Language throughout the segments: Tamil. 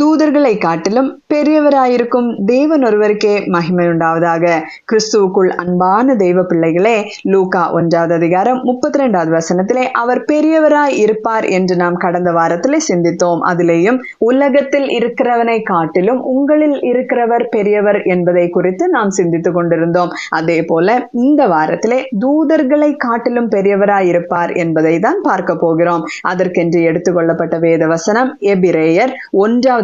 தூதர்களை காட்டிலும் பெரியவராயிருக்கும் தேவன் ஒருவருக்கே மகிமை உண்டாவதாக. கிறிஸ்துவுக்குள் அன்பான தெய்வ பிள்ளைகளே, லூக்கா 1:32 அவர் பெரியவராய் இருப்பார் என்று நாம் கடந்த வாரத்திலே சிந்தித்தோம். அதிலேயும் உலகத்தில் இருக்கிறவனை காட்டிலும் உங்களில் இருக்கிறவர் பெரியவர் என்பதை குறித்து நாம் சிந்தித்துக் கொண்டிருந்தோம். அதே போல இந்த வாரத்திலே தூதர்களை காட்டிலும் பெரியவராய் இருப்பார் என்பதை தான் பார்க்க போகிறோம். அதற்கென்று எடுத்துக்கொள்ளப்பட்ட வேத வசனம் எபிரேயர் 1:4.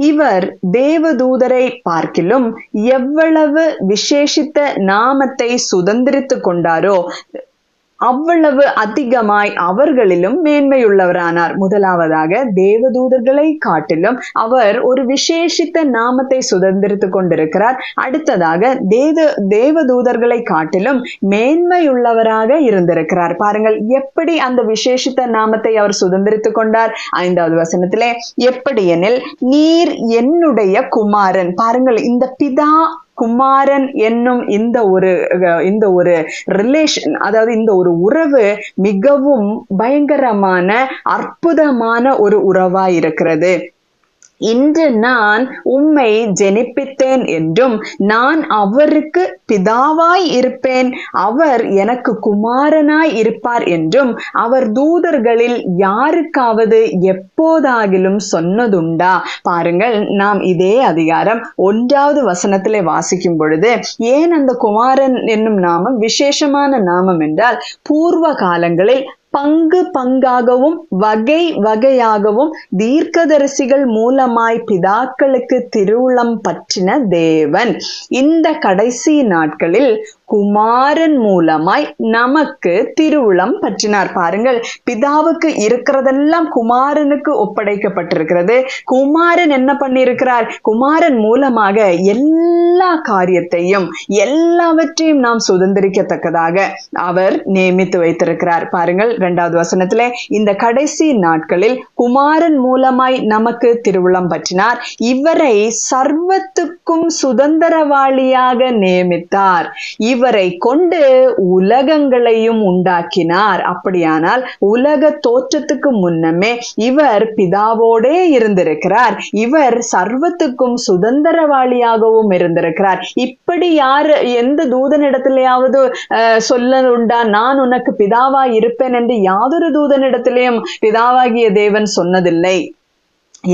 இவர் தேவதூதரை பார்க்கிலும் எவ்வளவு விசேஷித்த நாமத்தை சுதந்திரித்துக் கொண்டாரோ அவ்வளவு அதிகமாய் அவர்களிலும் மேன்மையுள்ளவரானார். முதலாவதாக தேவதூதர்களை காட்டிலும் அவர் ஒரு விசேஷித்த நாமத்தை சுதந்திரித்துக் கொண்டிருக்கிறார். அடுத்ததாக தேவதூதர்களை காட்டிலும் மேன்மையுள்ளவராக இருந்திருக்கிறார். பாருங்கள், எப்படி அந்த விசேஷித்த நாமத்தை அவர் சுதந்திரித்துக் கொண்டார். 5வது வசனத்திலே, எப்படி எனில் நீர் என்னுடைய குமாரன். பாருங்கள், இந்த பிதா குமாரன் என்னும் இந்த ஒரு ரிலேஷன், அதாவது இந்த ஒரு உறவு மிகவும் பயங்கரமான அற்புதமான ஒரு உறவாய் இருக்கிறது. இன்று நான் உம்மை ஜெனிப்பித்தேன் என்றும் நான் அவருக்கு பிதாவாய் இருப்பேன், அவர் எனக்கு குமாரனாய் இருப்பார் என்றும் அவர் தூதர்களில் யாருக்காவது எப்போதாகிலும் சொன்னதுண்டா? பாருங்கள், நாம் இதே அதிகாரம் 1வது வசனத்திலே வாசிக்கும் பொழுது, ஏன் அந்த குமாரன் என்னும் நாமம் விசேஷமான நாமம் என்றால், பூர்வ காலங்களில் பங்கு பங்காகவும் வகை வகையாகவும் தீர்க்கதரிசிகள் மூலமாய் பிதாக்களுக்கு திருவுளம் பற்றின தேவன் இந்த கடைசி நாட்களில் குமாரன் மூலமாய் நமக்கு திருவுளம் பற்றினார். பாருங்கள், பிதாவுக்கு இருக்கிறதெல்லாம் குமாரனுக்கு ஒப்படைக்கப்பட்டிருக்கிறது. குமாரன் என்ன பண்ணியிருக்கிறார்? குமாரன் மூலமாக எல்லா காரியத்தையும் எல்லாவற்றையும் நாம் சுதந்திரிக்கத்தக்கதாக அவர் நியமித்து வைத்திருக்கிறார். பாருங்கள், 2வது வசனத்திலே, இந்த கடைசி நாட்களில் குமாரன் மூலமாய் நமக்கு திருவுளம் பற்றினார், இவரை சர்வத்துக்கும் சுதந்திரவாளியாக நியமித்தார், இவரை கொண்டு உலகங்களையும் உண்டாக்கினார். அப்படியானால் உலக தோற்றத்துக்கு முன்னமே இவர் பிதாவோடே இருந்திருக்கிறார், இவர் சர்வத்துக்கும் சுதந்திரவாளியாகவும் இருந்திருக்கிறார். இப்படி யார் எந்த தூதனிடத்திலேயாவது சொல்லலுண்டா, நான் உனக்கு பிதாவாய் இருப்பேன் என்று யாதொரு தூதனிடத்திலேயும் பிதாவாகிய தேவன் சொன்னதில்லை.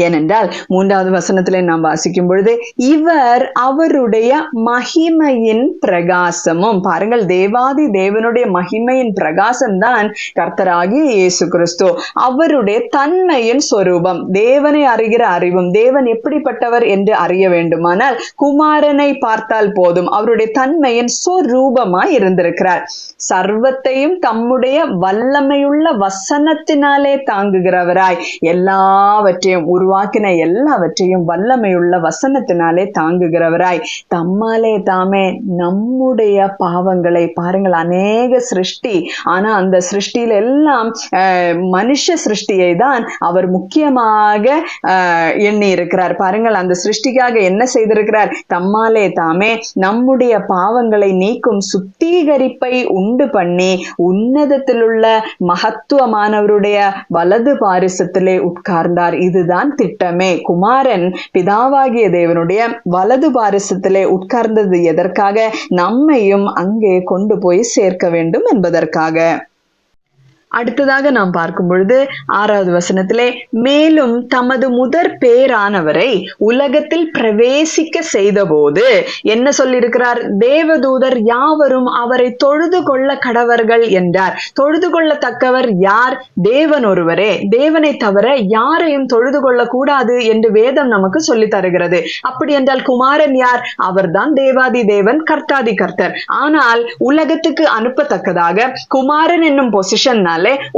ஏனென்றால் 3வது வசனத்திலே நாம் வாசிக்கும் பொழுது, இவர் அவருடைய மகிமையின் பிரகாசமும். பாருங்கள், தேவாதி தேவனுடைய மகிமையின் பிரகாசம் தான் கர்த்தராகிய இயேசு கிறிஸ்து. அவருடைய தன்மையின் சொரூபம், தேவனை அறிகிற அறிவும், தேவன் எப்படிப்பட்டவர் என்று அறிய வேண்டுமானால் குமாரனை பார்த்தால் போதும். அவருடைய தன்மையின் சொரூபமாய் இருந்திருக்கிறார். சர்வத்தையும் தம்முடைய வல்லமையுள்ள வசனத்தினாலே தாங்குகிறவராய், எல்லாவற்றையும் உருவாக்கின எல்லாவற்றையும் வல்லமையுள்ள வசனத்தினாலே தாங்குகிறவராய், தம்மாலே தாமே நம்முடைய பாவங்களை, பாருங்கள், அநேக சிருஷ்டி, ஆனா அந்த சிருஷ்டியில எல்லாம் மனுஷ சிருஷ்டியை தான் அவர் முக்கியமாக எண்ணி இருக்கிறார். பாருங்கள், அந்த சிருஷ்டிக்காக என்ன செய்திருக்கிறார்? தம்மாலே தாமே நம்முடைய பாவங்களை நீக்கும் சுத்திகரிப்பை உண்டு பண்ணி உன்னதத்திலுள்ள மகத்துவமானவருடைய வலது பாரிசத்திலே உட்கார்ந்தார். இதுதான் திட்டமே. குமாரன் பிதாவாகிய தேவனுடைய வலது பாரிசத்திலே உட்கார்ந்தது எதற்காக? நம்மையும் அங்கே கொண்டு போய் சேர்க்க வேண்டும் என்பதற்காக. அடுத்ததாக நாம் பார்க்கும் பொழுது 6வது வசனத்திலே, மேலும் தமது முதற் பேரானவரை உலகத்தில் பிரவேசிக்க செய்தபோது என்ன சொல்லியிருக்கிறார்? தேவதூதர் யாவரும் அவரை தொழுது கொள்ள கடவர்கள் என்றார். தொழுது கொள்ளத்தக்கவர் யார்? தேவன் ஒருவரே. தேவனை தவிர யாரையும் தொழுது கொள்ள கூடாது என்று வேதம் நமக்கு சொல்லி தருகிறது. அப்படி என்றால் குமாரன் யார்? அவர்தான் தேவாதி தேவன், கர்த்தாதி கர்த்தர். ஆனால் உலகத்துக்கு அனுப்பத்தக்கதாக குமாரன் என்னும் பொசிஷன்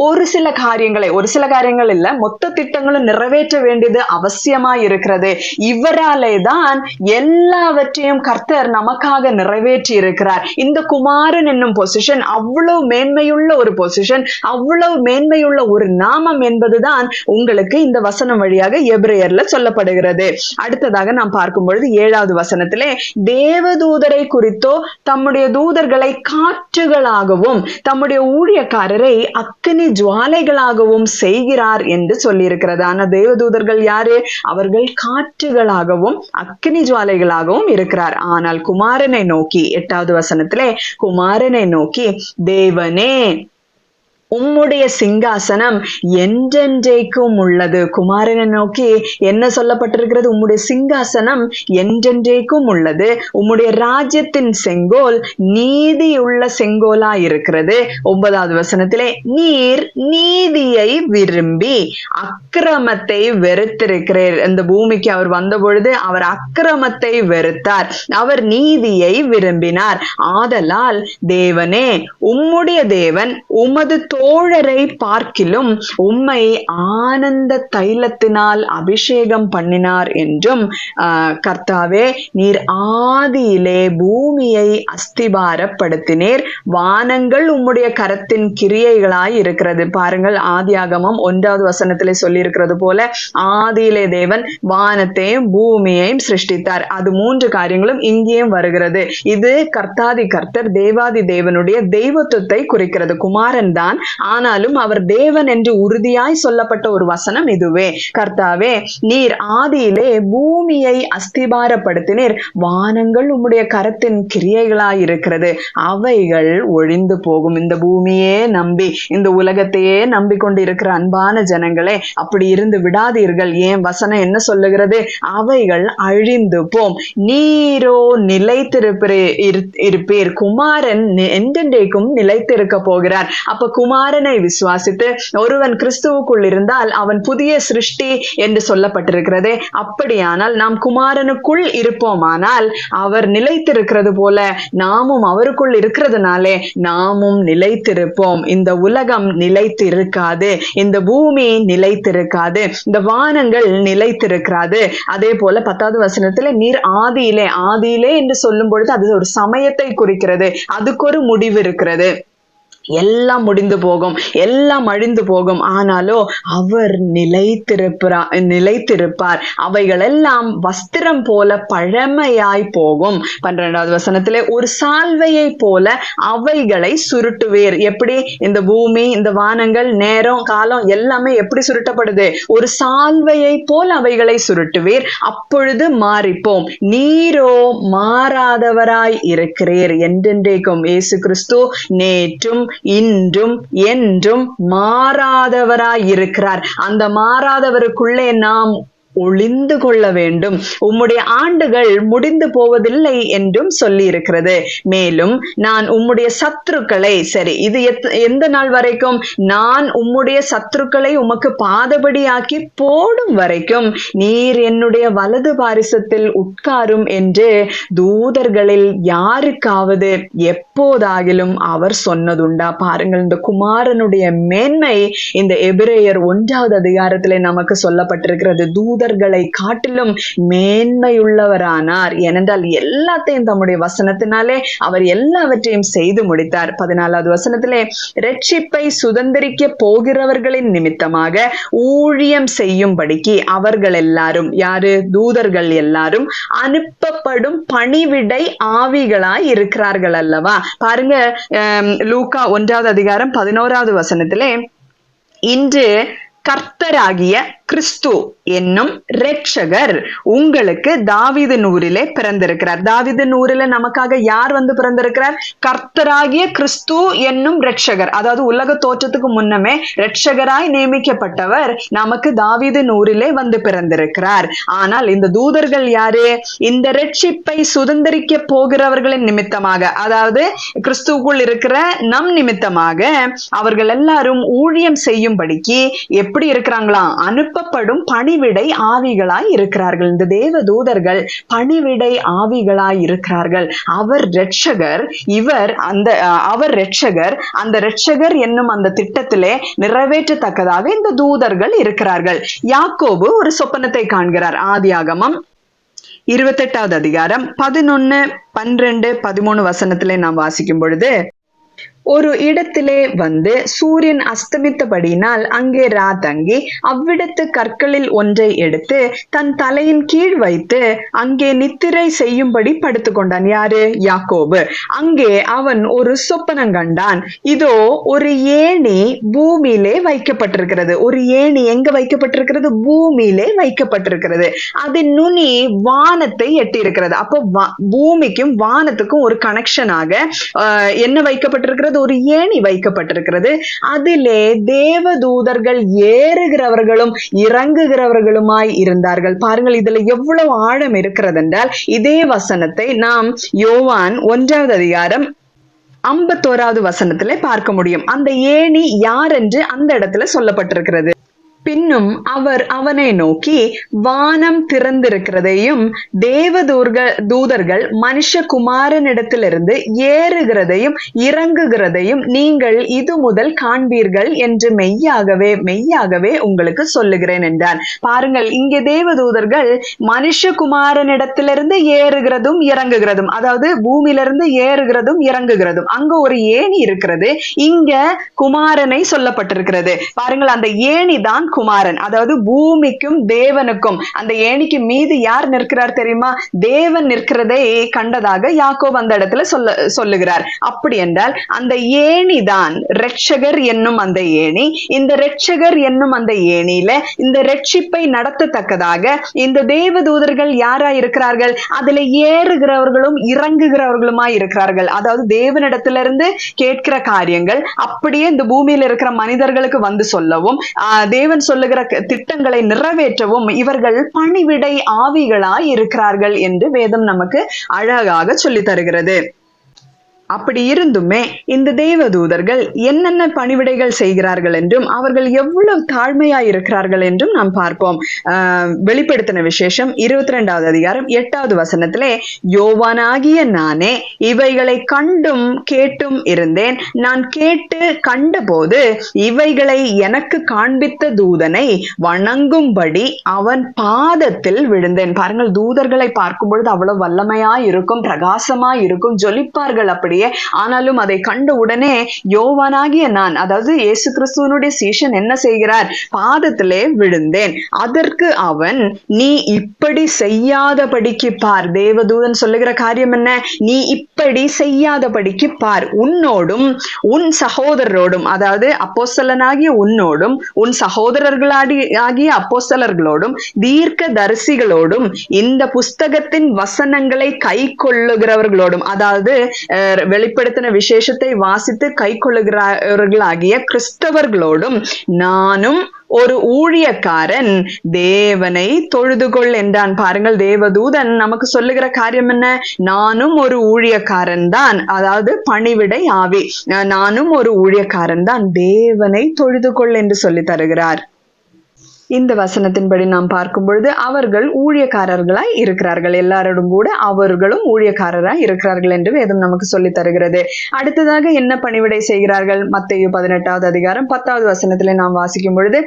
ஒரு சில காரியங்கள் இல்ல, மொத்த திட்டங்களும் நிறைவேற்ற வேண்டியது அவசியமாய் இருக்கிறது. இவராலே தான் எல்லாவற்றையும் கர்த்தர் நமக்காக நிறைவேற்றி இருக்கிறார். இந்த குமாரன் என்னும் பொசிஷன் அவ்வளவு மேன்மையுள்ள ஒரு பொசிஷன், அவ்வளவு மேன்மையுள்ள ஒரு நாமம் என்பதுதான் உங்களுக்கு இந்த வசனம் வழியாக எபிரேயர்ல சொல்லப்படுகிறது. அடுத்ததாக நாம் பார்க்கும் பொழுது 7வது வசனத்திலே, தேவதூதரை குறித்தோ தம்முடைய தூதர்களை காற்றுகளாகவும் தம்முடைய ஊழியக்காரரை அக்கினி ஜுவாலைகளாகவும் செய்கிறார் என்று சொல்லியிருக்கிறது. ஆனா தேவதூதர்கள் யாரு? அவர்கள் காற்றுகளாகவும் அக்கினி ஜுவாலைகளாகவும் இருக்கிறார். ஆனால் குமாரனை நோக்கி 8வது வசனத்திலே குமாரனை நோக்கி, தேவனே உம்முடைய சிங்காசனம் என்றென்றைக்கும் உள்ளது. குமாரனை நோக்கி என்ன சொல்லப்பட்டிருக்கிறது? உம்முடைய சிங்காசனம் என்றென்றைக்கும் உள்ளது, உம்முடைய ராஜ்யத்தின் செங்கோல் நீதியுள்ள செங்கோலா இருக்கிறது. 9வது வசனத்திலே, நீர் நீதியை விரும்பி அக்கிரமத்தை வெறுத்திருக்கிறீர். இந்த பூமிக்கு அவர் வந்த பொழுது அவர் அக்கிரமத்தை வெறுத்தார், அவர் நீதியை விரும்பினார். ஆதலால் தேவனே உம்முடைய தேவன் உமது தோழரை பார்க்கிலும் உம்மை ஆனந்த தைலத்தினால் அபிஷேகம் பண்ணினார் என்றும், கர்த்தாவே நீர் ஆதியிலே பூமியை அஸ்திபாரப்படுத்தினீர், வானங்கள் உம்முடைய கரத்தின் கிரியைகளாய் இருக்கிறது. பாருங்கள், ஆதியாகமம் 1வது வசனத்திலே சொல்லி இருக்கிறது போல ஆதியிலே தேவன் வானத்தையும் பூமியையும் சிருஷ்டித்தார். அது 3 காரியங்களும் இங்கேயும் வருகிறது. இது கர்த்தாதி கர்த்தர் தேவாதி தேவனுடைய தெய்வத்துவத்தை குறிக்கிறது. குமாரன் தான், ஆனாலும் அவர் தேவன் என்று உறுதியாய் சொல்லப்பட்ட ஒரு வசனம் இதுவே. கர்த்தாவே நீர் ஆதியிலே பூமியை அஸ்திபாரப்படுத்தினீர், வானங்கள் உம்முடைய கரத்தின் கிரியைகளாய் இருக்கிறது, அவைகள் ஒழிந்து போகும். இந்த பூமியே நம்பி இந்த உலகத்தையே நம்பிக்கொண்டு இருக்கிற அன்பான ஜனங்களே, அப்படி இருந்து விடாதீர்கள். ஏன் வசனம் என்ன சொல்லுகிறது? அவைகள் அழிந்து போம், நீரோ நிலைத்திருப்பீர். குமாரன் என்றென்றைக்கும் நிலைத்திருக்க போகிறார். அப்ப குமாரனை விசுவாசித்து ஒருவன் கிறிஸ்துவுக்குள் இருந்தால் அவன் புதிய சிருஷ்டி என்று சொல்லப்பட்டிருக்கிறது. அப்படியானால் நாம் குமாரனுக்குள் இருப்போமானால் அவர் நிலைத்திருக்கிறது போல நாமும் அவருக்குள் இருக்கிறதுனாலே நாமும் நிலைத்திருப்போம். இந்த உலகம் நிலைத்திருக்காது, இந்த பூமி நிலைத்திருக்காது, இந்த வானங்கள் நிலைத்திருக்காது. அதே போல 10வது வசனத்துல நீர் ஆதியிலே என்று சொல்லும் பொழுது அது ஒரு சமயத்தை குறிக்கிறது. அதுக்கு ஒரு முடிவு இருக்கிறது. எல்லாம் முடிந்து போகும், எல்லாம் அழிந்து போகும். ஆனாலோ அவர் நிலைத்திருப்பார். அவைகள் எல்லாம் வஸ்திரம் போல பழமையாய் போகும். 12வது வசனத்திலே, ஒரு சால்வையை போல அவைகளை சுருட்டுவீர். எப்படி? இந்த பூமி, இந்த வானங்கள், நேரம், காலம் எல்லாமே எப்படி சுருட்டப்படுது? ஒரு சால்வையை போல அவைகளை சுருட்டுவீர், அப்பொழுது மாறிப்போம். நீரோ மாறாதவராய் இருக்கிறீர் என்றென்றைக்கும். இயேசு கிறிஸ்து நேற்றும் இன்றும் என்றும் மாறாதவராய் இருக்கிறார். அந்த மாறாதவருக்குள்ளே நாம் ஒளிந்து கொள்ள வேண்டும். உம்முடைய ஆண்டுகள் முடிந்து போவதில்லை என்றும் சொல்லி இருக்கிறது. மேலும் நான் உம்முடைய சத்துருக்களை, சரி இது எந்த நாள் வரைக்கும்? நான் உம்முடைய சத்துருக்களை உமக்கு பாதபடியாக்கி போடும் வரைக்கும் நீர் என்னுடைய வலது பாரிசத்தில் உட்காரும் என்று தூதர்களில் யாருக்காவது எப்போதாகிலும் அவர் சொன்னதுண்டா? பாருங்கள், இந்த குமாரனுடைய மேன்மை இந்த எபிரேயர் 1வது அதிகாரத்திலே நமக்கு சொல்லப்பட்டிருக்கிறது. தூதர்களை காட்டிலும் மேன்மையுள்ளவரானார். ஏனென்றால் எல்லாத்தையும் தம்முடைய வசனத்தினாலே அவர் எல்லாவற்றையும் செய்து முடித்தார். 14வது வசனத்திலே, ரட்சிப்பை சுதந்திரிக்க போகிறவர்களின் நிமித்தமாக ஊழியம் செய்யும்படிக்கு அவர்கள் எல்லாரும், யாரு? தூதர்கள் எல்லாரும் அனுப்பப்படும் பணிவிடை ஆவிகளாய் இருக்கிறார்கள் அல்லவா? பாருங்க, லூக்கா 1வது அதிகாரம் 11வது வசனத்திலே, இன்று கர்த்தராகிய கிறிஸ்து என்னும் இரட்சகர் உங்களுக்கு தாவீதின் ஊரிலே பிறந்திருக்கிறார். தாவீதின் ஊரிலே நமக்காக யார் வந்து பிறந்திருக்கிறார்? கர்த்தராகிய கிறிஸ்து என்னும் இரட்சகர். அதாவது உலக தோற்றத்துக்கு முன்னமே இரட்சகராய் நியமிக்கப்பட்டவர் நமக்கு தாவீதின் ஊரிலே வந்து பிறந்திருக்கிறார். ஆனால் இந்த தூதர்கள் யாரு? இந்த இரட்சிப்பை சுதந்திரிக்க போகிறவர்களின் நிமித்தமாக, அதாவது கிறிஸ்துவுக்குள் இருக்கிற நம் நிமித்தமாக அவர்கள் எல்லாரும் ஊழியம் செய்யும்படிக்கு எப்படி இருக்கிறாங்களா? அனுப்பப்படும் பணிவிடை ஆவிகளாய் இருக்கிறார்கள். இந்த தேவ தூதர்கள் பணிவிடை ஆவிகளாய் இருக்கிறார்கள். அவர் இரட்சகர், அவர் இரட்சகர். அந்த இரட்சகர் என்னும் அந்த திட்டத்திலே நிறைவேற்றத்தக்கதாக இந்த தூதர்கள் இருக்கிறார்கள். யாக்கோபு ஒரு சொப்பனத்தை காண்கிறார். ஆதியாகமம் 28வது அதிகாரம் 11, 12, 13 வசனத்திலே நாம் வாசிக்கும் பொழுது, ஒரு இடத்திலே வந்து சூரியன் அஸ்தமித்தபடியினால் அங்கே தங்கி அவ்விடத்து கற்களில் ஒன்றை எடுத்து தன் தலையின் கீழ் வைத்து அங்கே நித்திரை செய்யும்படி படுத்து கொண்டான். யாரு? யாக்கோபு. அங்கே அவன் ஒரு சொப்பனம் கண்டான். இதோ ஒரு ஏணி பூமியிலே வைக்கப்பட்டிருக்கிறது. ஒரு ஏணி எங்க வைக்கப்பட்டிருக்கிறது? பூமியிலே வைக்கப்பட்டிருக்கிறது. அதன் நுனி வானத்தை எட்டி இருக்கிறது. அப்போ பூமிக்கும் வானத்துக்கும் ஒரு கனெக்ஷனாக என்ன வைக்கப்பட்டிருக்கிறது? ஒரு ஏணி வைக்கப்பட்டிருக்கிறது. அதிலே தேவதூதர்கள் ஏறுகிறவர்களும் இறங்குகிறவர்களுமாய் இருந்தார்கள். பாருங்கள், இதுல எவ்வளவு ஆழம் இருக்கிறது என்றால், இதே வசனத்தை நாம் யோவான் 1வது அதிகாரம் 51வது வசனத்திலே பார்க்க முடியும். அந்த ஏணி யார் என்று அந்த இடத்துல சொல்லப்பட்டிருக்கிறது. பின்னும் அவர் அவனை நோக்கி, வானம் திறந்திருக்கிறதையும் தூதர்கள் மனுஷகுமாரனிடத்திலிருந்து ஏறுகிறதையும் இறங்குகிறதையும் நீங்கள் இது முதல் காண்பீர்கள் என்று மெய்யாகவே உங்களுக்கு சொல்லுகிறேன் என்றார். பாருங்கள், இங்கே தேவதூதர்கள் மனுஷகுமாரனிடத்திலிருந்து ஏறுகிறதும் இறங்குகிறதும், அதாவது பூமியிலிருந்து ஏறுகிறதும் இறங்குகிறதும், அங்க ஒரு ஏணி இருக்கிறது. இங்க குமாரனை சொல்லப்பட்டிருக்கிறது. பாருங்கள், அந்த ஏணி தான் குமாரன். அதாவது பூமிக்கும் தேவனுக்கும் அந்த ஏணிக்கு மீது யார் நிற்கிறார் தெரியுமா? தேவன் நிற்கிறதை கண்டதாக யாக்கோபு அந்த இடத்துல சொல்லுகிறார். அப்படி என்றால் அந்த ஏணிதான் இரட்சகர் என்னும் அந்த ஏணி. இந்த இரட்சகர் என்னும் அந்த ஏணியில இந்த ரட்சிப்பை நடத்தத்தக்கதாக இந்த தேவதூதர்கள் யாரா இருக்கிறார்கள்? அதுல ஏறுகிறவர்களும் இறங்குகிறவர்களுமாய் இருக்கிறார்கள். அதாவது தேவனிடத்திலிருந்து கேட்கிற காரியங்கள் அப்படியே இந்த பூமியில இருக்கிற மனிதர்களுக்கு வந்து சொல்லவும், தேவன் சொல்லுகிற திட்டங்களை நிறைவேற்றவும் இவர்கள் பணிவிடை ஆவிகளாய் இருக்கிறார்கள் என்று வேதம் நமக்கு அழகாக சொல்லி தருகிறது. அப்படி இருந்துமே இந்த தேவதூதர்கள் என்னென்ன பணிவிடைகள் செய்கிறார்கள் என்றும் அவர்கள் எவ்வளவு தாழ்மையாய் இருக்கிறார்கள் என்றும் நாம் பார்ப்போம். வெளிப்படுத்தின விசேஷம் 22வது அதிகாரம் 8வது வசனத்திலே, யோவானாகிய நானே இவைகளை கண்டும் கேட்டும் இருந்தேன். நான் கேட்டு கண்டபோது இவைகளை எனக்கு காண்பித்த தூதனை வணங்கும்படி அவன் பாதத்தில் விழுந்தேன். பாருங்கள், தூதர்களை பார்க்கும் பொழுது அவ்வளவு வல்லமையாய் இருக்கும், பிரகாசமாய் இருக்கும், ஜொலிப்பார்கள். அப்படி ஆனாலும் அதை கண்ட உடனே யோவானாகிய நான், அதாவது இயேசு கிறிஸ்துவனுடைய சீஷன் என்ன செய்கிறார்? பாதத்திலே விழுந்தேன். அதற்கு அவன், நீ இப்படி செய்யாதபடிக்கு பார். தேவதூதன் சொல்லுகிற காரியம் என்ன? நீ இப்படி செய்யாதபடிக்கு பார். உன்னோடும் உன் சகோதரரோடும், அதாவது அப்போஸ்தலனாகிய உன்னோடும் உன் சகோதரர்களாகிய அப்போஸ்தலர்களோடும் தீர்க்க தரிசிகளோடும் இந்த புஸ்தகத்தின் வசனங்களை கை கொள்ளுகிறவர்களோடும், அதாவது வெளிப்படுத்தின விசேஷத்தை வாசித்து கை கொள்ளுகிறவர்களாகிய கிறிஸ்தவர்களோடும் நானும் ஒரு ஊழியக்காரன், தேவனை தொழுதுகொள் என்றான். பாருங்கள், தேவதூதன் நமக்கு சொல்லுகிற காரியம் என்ன? நானும் ஒரு ஊழியக்காரன் தான், அதாவது பணிவிடை ஆவி, நானும் ஒரு ஊழியக்காரன் தான், தேவனை தொழுதுகொள் என்று சொல்லி தருகிறார். இந்த வசனத்தின்படி நாம் பார்க்கும் பொழுது அவர்கள் ஊழியக்காரர்களாய் இருக்கிறார்கள். எல்லாரோடும் கூட அவர்களும் ஊழியக்காரராய் இருக்கிறார்கள் என்று வேதம் நமக்கு சொல்லி தருகிறது. அடுத்ததாக என்ன பணிவிடை செய்கிறார்கள்? மத்தேயு 18வது அதிகாரம் 10வது வசனத்திலே நாம் வாசிக்கும் பொழுது,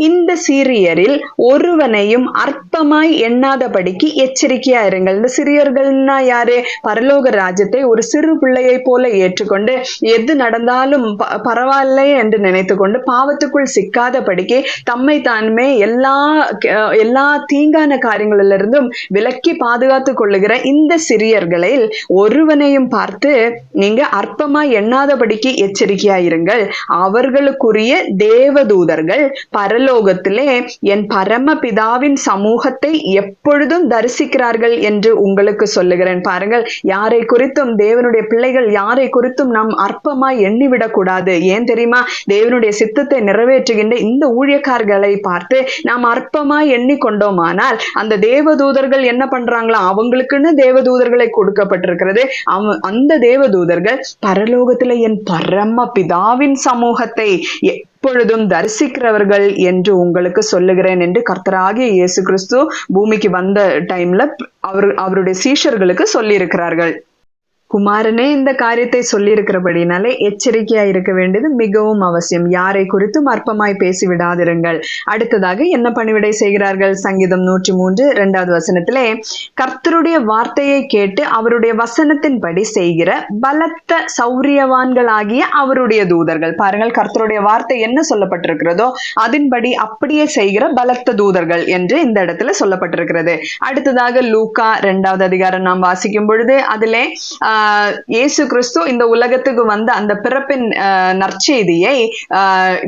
இந்த சீரியரில் ஒருவனையும் அற்பமாய் எண்ணாதபடிக்கு எச்சரிக்கையா இருங்கள். இந்த சிறியர்கள்னா யாரு? பரலோக ராஜ்யத்தை ஒரு சிறு பிள்ளையை போல ஏற்றுக்கொண்டு எது நடந்தாலும் பரவாயில்லை என்று நினைத்து கொண்டு பாவத்துக்குள் சிக்காதபடிக்கு தம்மை தான்மே எல்லா தீங்கான காரியங்களிலிருந்தும் விலக்கி பாதுகாத்து கொள்ளுகிற இந்த சிறியர்களில் ஒருவனையும் பார்த்து நீங்க அற்பமா எண்ணாதபடிக்கு எச்சரிக்கையாயிருங்கள். அவர்களுக்குரிய தேவதூதர்கள் பரலோகத்திலே என் பரம பிதாவின் சமூகத்தை எப்பொழுதும் தரிசிக்கிறார்கள் என்று உங்களுக்கு சொல்லுகிறேன். பாருங்கள், யாரை குறித்தும் தேவனுடைய பிள்ளைகள் யாரை குறித்தும் நாம் அற்பமாய் எண்ணிவிடக் கூடாது. ஏன் தெரியுமா? தேவனுடைய சித்தத்தை நிறைவேற்றுகின்ற இந்த ஊழியக்காரர்களை பார்த்து நாம் அற்பமாய் எண்ணிக்கொண்டோமானால் அந்த தேவதூதர்கள் என்ன பண்றாங்களா? அவங்களுக்குன்னு தேவதூதர்களை கொடுக்கப்பட்டிருக்கிறது. அந்த தேவதூதர்கள் பரலோகத்துல என் பரம பிதாவின் சமூகத்தை எப்பொழுதும் தரிசிக்கிறவர்கள் என்று உங்களுக்கு சொல்லுகிறேன் என்று கர்த்தராகிய இயேசு கிறிஸ்து பூமிக்கு வந்த டைம்ல அவருடைய சீஷர்களுக்கு சொல்லி இருக்கிறார்கள். குமாரனே இந்த காரியத்தை சொல்லி இருக்கிறபடினாலே எச்சரிக்கையா இருக்க வேண்டியது மிகவும் அவசியம். யாரை குறித்தும் அற்பமாய் பேசிவிடாதிருங்கள். அடுத்ததாக என்ன பணிவிடை செய்கிறார்கள்? சங்கீதம் 103 2வது வசனத்திலே, கர்த்தருடைய வார்த்தையை கேட்டு அவருடைய வசனத்தின்படி செய்கிற பலத்த சௌரியவான்களாகிய அவருடைய தூதர்கள். பாருங்கள், கர்த்தருடைய வார்த்தை என்ன சொல்லப்பட்டிருக்கிறதோ அதன்படி அப்படியே செய்கிற பலத்த தூதர்கள் என்று இந்த இடத்துல சொல்லப்பட்டிருக்கிறது. அடுத்ததாக லூக்கா 2வது அதிகாரம் நாம் வாசிக்கும் பொழுது அதிலே இயேசு கிறிஸ்து இந்த உலகத்துக்கு வந்த அந்த பிறப்பின் நற்செய்தியை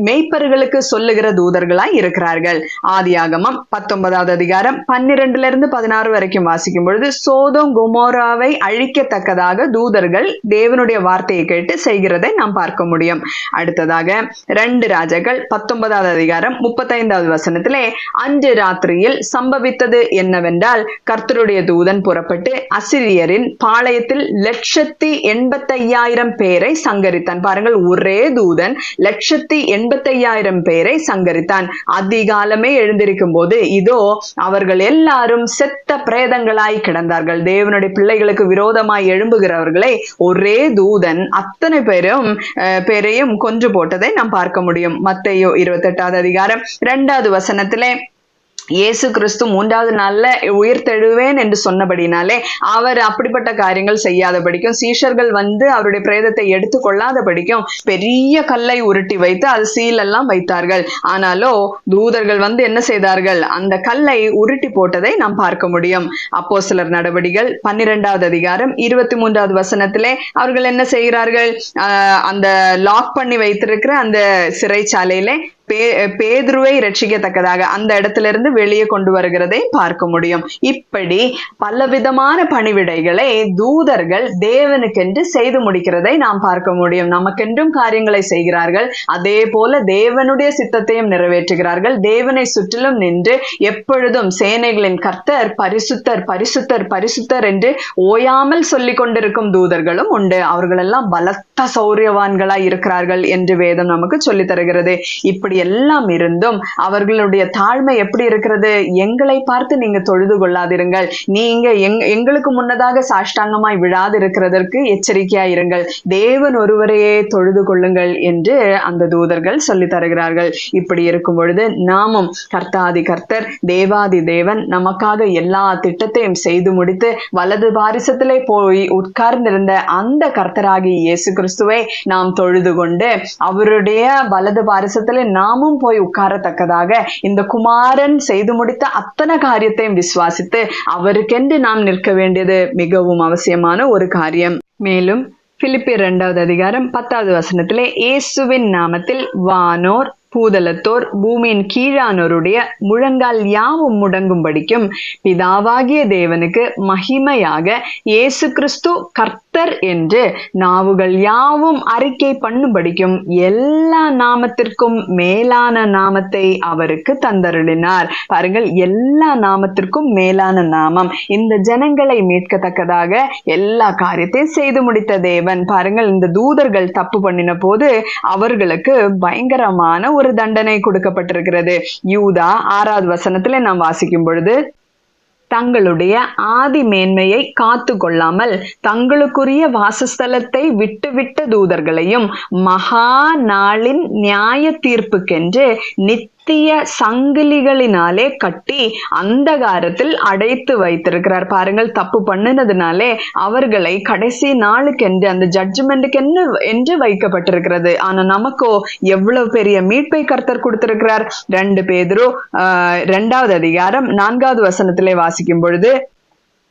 மேய்ப்பர்களுக்கு சொல்லுகிற தூதர்களாய் இருக்கிறார்கள். ஆதியாகமம் 19வது அதிகாரம் 12-16 வரைக்கும் வாசிக்கும் பொழுது சோதோம் கொமோராவை அழிக்கத்தக்கதாக தூதர்கள் தேவனுடைய வார்த்தையை கேட்டு செய்கிறதை நாம் பார்க்க முடியும். அடுத்ததாக 2 ராஜாக்கள் 19வது அதிகாரம் 35வது வசனத்திலே, அன்று ராத்திரியில் சம்பவித்தது என்னவென்றால், கர்த்தருடைய தூதன் புறப்பட்டு அசிரியரின் பாளையத்தில் 185,000 பேரை சங்கரித்தான். பாருங்கள், ஒரே தூதன் 185,000 பேரை சங்கரித்தான். அதிகாலமே எழுந்திருக்கும் போது இதோ அவர்கள் எல்லாரும் செத்த பிரேதங்களாய் கிடந்தார்கள். தேவனுடைய பிள்ளைகளுக்கு விரோதமாய் எழும்புகிறவர்களை ஒரே தூதன் அத்தனை பேரையும் கொன்று போட்டதை நாம் பார்க்க முடியும். மத்தேயு 28வது அதிகாரம் 2வது வசனத்திலே, இயேசு கிறிஸ்து 3வது நாள்ல உயிர் தெழுவேன் என்று சொன்னபடினாலே அவர் அப்படிப்பட்ட காரியங்கள் செய்யாதபடிக்கும், சீஷர்கள் அவருடைய பிரேதத்தை எடுத்து கொள்ளாதபடிக்கும் பெரிய கல்லை உருட்டி வைத்து அது சீலெல்லாம் வைத்தார்கள். ஆனாலோ தூதர்கள் என்ன செய்தார்கள்? அந்த கல்லை உருட்டி போட்டதை நாம் பார்க்க முடியும். அப்போஸ்தலர் நடவடிக்கைகள் 12வது அதிகாரம் 23வது வசனத்திலே அவர்கள் என்ன செய்கிறார்கள்? அந்த லாக் பண்ணி வைத்திருக்கிற அந்த சிறைச்சாலையிலே பேதுருவை ரட்சிக்கத்தக்கதாக அந்த இடத்துல இருந்து வெளியே கொண்டு வருகிறதை பார்க்க முடியும். இப்படி பலவிதமான பணிவிடைகளை தூதர்கள் தேவனுக்கென்று செய்து முடிக்கிறதை நாம் பார்க்க முடியும். நமக்கென்றும் காரியங்களை செய்கிறார்கள். அதே போல தேவனுடைய சித்தத்தையும் நிறைவேற்றுகிறார்கள். தேவனை சுற்றிலும் நின்று எப்பொழுதும் சேனைகளின் கர்த்தர் பரிசுத்தர் பரிசுத்தர் பரிசுத்தர் என்று ஓயாமல் சொல்லிக் கொண்டிருக்கும் தூதர்களும் உண்டு. அவர்கள் எல்லாம் பலத்த சௌரியவான்களாய் இருக்கிறார்கள் என்று வேதம் நமக்கு சொல்லி தருகிறது. இப்படி எல்லாம் இருந்தும் அவர்களுடைய தாழ்மை எப்படி இருக்கிறது? எங்களை பார்த்து நீங்க தொழுது கொள்ளாதிருங்கள், நீங்க எங்களுக்கு முன்னதாக சாஷ்டாங்கமாய் விழாது இருக்கிறதற்கு எச்சரிக்கையா இருங்கள், தேவன் ஒருவரையே தொழுது கொள்ளுங்கள் என்று அந்த தூதர்கள் சொல்லி தருகிறார்கள். இப்படி இருக்கும் பொழுது நாமும் கர்த்தாதி கர்த்தர் தேவாதி தேவன் நமக்காக எல்லா திட்டத்தையும் செய்து முடித்து வலது பாரிசத்திலே போய் உட்கார்ந்திருந்த அந்த கர்த்தராகி இயேசு கிறிஸ்துவை நாம் தொழுது கொண்டு அவருடைய வலது பாரிசத்திலே நாமும் போய் உட்காரத்தக்கதாக இந்த குமாரன் செய்து முடித்த அத்தனை காரியத்தையும் விசுவாசித்து அவருக்கென்று நாம் நிற்க வேண்டியது மிகவும் அவசியமான ஒரு காரியம். மேலும் பிலிப்பியர் 2வது அதிகாரம் 10வது வசனத்திலே, இயேசுவின் நாமத்தில் வானோர் பூதலத்தோர் பூமியின் கீழானோருடைய முழங்கால் யாவும் முடங்கும்படிக்கும் பிதாவாகிய தேவனுக்கு மகிமையாக இயேசு கிறிஸ்து கர்த்தர் என்று நாவுகள் யாவும் அறிக்கை பண்ணும்படிக்கும் எல்லா நாமத்திற்கும் மேலான நாமத்தை அவருக்கு தந்தருளினார். பாருங்கள், எல்லா நாமத்திற்கும் மேலான நாமம். இந்த ஜனங்களை மீட்கத்தக்கதாக எல்லா காரியத்தையும் செய்து முடித்த தேவன். பாருங்கள், இந்த தூதர்கள் தப்பு பண்ணின போது அவர்களுக்கு பயங்கரமான ஒரு தண்டனை கொடுக்கப்பட்டிருக்கிறது. யூதா 6வது வசனத்துல நாம் வாசிக்கும் பொழுது, தங்களுடைய ஆதி மேன்மையை காத்து கொள்ளாமல் தங்களுக்குரிய வாசஸ்தலத்தை விட்டுவிட்ட தூதர்களையும் மகா நாளின் நியாய தீர்ப்புக்கென்று நித்திய சங்கிலிகளினாலே கட்டி அந்தகாரத்தில் அடைத்து வைத்திருக்கிறார். பாருங்கள், தப்பு பண்ணினதுனாலே அவர்களை கடைசி நாளுக்கென்று அந்த ஜட்ஜ்மெண்ட்டுக்கு என்று வைக்கப்பட்டிருக்கிறது. ஆனா நமக்கோ எவ்வளவு பெரிய மீட்பை கர்த்தர் கொடுத்திருக்கிறார். 2 பேதுரு 2வது அதிகாரம் 4வது வசனத்திலே வாசிக்கும் பொழுது,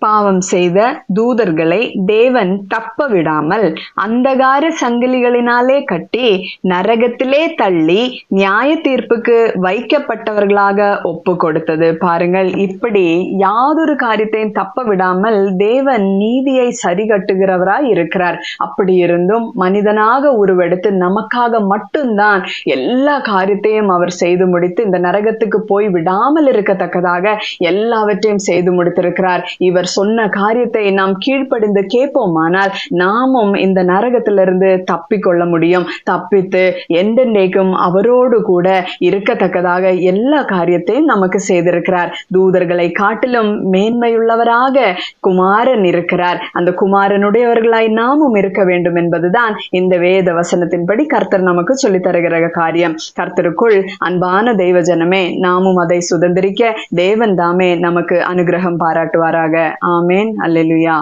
பாவம் செய்த தூதர்களை தேவன் தப்ப விடாமல் அந்தகார சங்கிலிகளினாலே கட்டி நரகத்திலே தள்ளி நியாய தீர்ப்புக்கு வைக்கப்பட்டவர்களாக ஒப்பு கொடுத்தது. பாருங்கள், இப்படி யாதொரு காரியத்தையும் தப்ப விடாமல் தேவன் நீதியை சரி கட்டுகிறவராய் இருக்கிறார். அப்படி இருந்தும் மனிதனாக உருவெடுத்து நமக்காக மட்டும்தான் எல்லா காரியத்தையும் அவர் செய்து முடித்து இந்த நரகத்துக்கு போய் விடாமல் இருக்கத்தக்கதாக எல்லாவற்றையும் செய்து முடித்திருக்கிறார். இவர் அவர் சொன்ன காரியத்தை நாம் கீழ்ப்படிந்து கேட்போமானால் நாமும் இந்த நரகத்திலிருந்து தப்பிக்கொள்ள முடியும். தப்பித்து என்றென்றைக்கும் அவரோடு கூட இருக்கத்தக்கதாக எல்லா காரியத்தையும் நமக்கு செய்திருக்கிறார். தூதர்களை காட்டிலும் மேன்மையுள்ளவராக குமாரன் இருக்கிறார். அந்த குமாரனுடையவர்களாய் நாமும் இருக்க வேண்டும் என்பதுதான் இந்த வேத வசனத்தின்படி கர்த்தர் நமக்கு சொல்லித் தருகிற காரியம். கர்த்தருக்குள் அன்பான தெய்வ ஜனமே, நாமும் அதை சுதந்திரிக்க தேவன் தாமே நமக்கு அனுகிரகம் பாராட்டுவாராக. ஆமேன். அல்லேலூயா.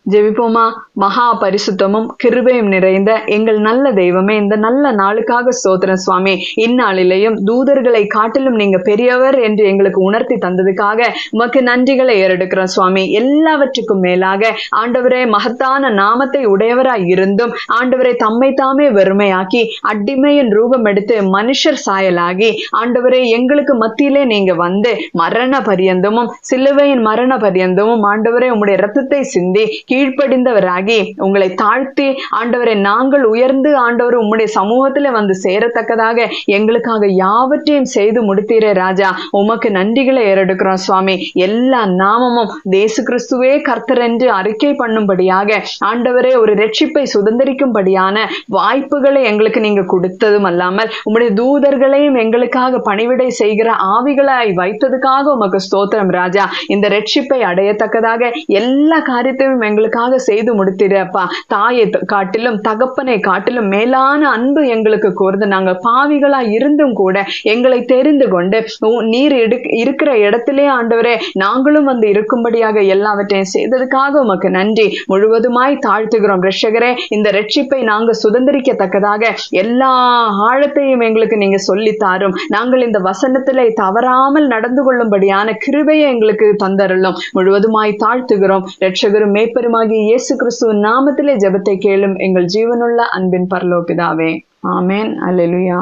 ஜெபிப்போமா. மகா பரிசுத்தமும் கிருபையும் நிறைந்த எங்கள் நல்ல தெய்வமே, இந்த நல்ல நாளுக்காக ஸ்தோத்திரம் சுவாமி. இந்நாளிலேயும் தூதர்களை காட்டிலும் நீங்க பெரியவர் என்று எங்களுக்கு உணர்த்தி தந்ததுக்காக உமக்கு நன்றிகளை ஏறெடுக்கிறோம் சுவாமி. எல்லாவற்றுக்கும் மேலாக ஆண்டவரே, மகத்தான நாமத்தை உடையவராய் இருந்தும் ஆண்டவரை தம்மை தாமே வெறுமையாக்கி அடிமையின் ரூபம் எடுத்து மனுஷர் சாயலாகி ஆண்டவரே எங்களுக்கு மத்தியிலே நீங்க வந்து மரண பரியந்தமும் சிலுவையின் மரண பரியந்தமும் ஆண்டவரே உம்முடைய இரத்தத்தை சிந்தி கீழ்ப்படிந்தவராகி உங்களை தாழ்த்தி ஆண்டவரை நாங்கள் உயர்ந்து ஆண்டவர் உம்முடைய சமூகத்துல வந்து சேரத்தக்கதாக எங்களுக்காக யாவற்றையும் செய்து முடித்தீரே ராஜா. உமக்கு நன்றிகளை ஏறெடுக்கிறோம் சுவாமி. எல்லா நாமமும் இயேசு கிறிஸ்துவே கர்த்தர் என்று அறிக்கை பண்ணும்படியாக ஆண்டவரே ஒரு ரட்சிப்பை சுதந்திரிக்கும்படியான வாய்ப்புகளை எங்களுக்கு நீங்க கொடுத்ததும் அல்லாமல் உம்முடைய தூதர்களையும் எங்களுக்காக பணிவிடை செய்கிற ஆவிகளாய் வைத்ததுக்காக உமக்கு ஸ்தோத்திரம் ராஜா. இந்த ரட்சிப்பை அடையத்தக்கதாக எல்லா காரியத்தையும் எங்களுக்காக செய்து முடித்திருப்பா. தாயை காட்டிலும் தகப்பனை காட்டிலும் மேலான அன்பு எங்களுக்கு கூர்ந்து நாங்கள் பாவிகளா இருந்தும் கூட எங்களை தெரிந்து கொண்டு நீர் இருக்கிற இடத்திலே ஆண்டவரே நாங்களும் வந்து இருக்கும்படியாக எல்லாவற்றையும் செய்ததுக்காக உமக்கு நன்றி முழுவதுமாய் தாழ்த்துகிறோம். ரட்சகரே, இந்த ரட்சிப்பை நாங்கள் சுதந்திரிக்கத்தக்கதாக எல்லா ஆழத்தையும் எங்களுக்கு நீங்க சொல்லித்தாரும். நாங்கள் இந்த வசனத்திலே தவறாமல் நடந்து கொள்ளும்படியான கிருபையை எங்களுக்கு தந்தருளும். முழுவதுமாய் தாழ்த்துகிறோம். ரட்சகரும் மேய்ப்பருமாகிய இயேசு கிறிஸ்துவின் நாமத்திலே ஜெபத்தை கேளும் எங்கள் ஜீவனுள்ள அன்பின் பரலோக பிதாவே. ஆமென். அல்லேலூயா.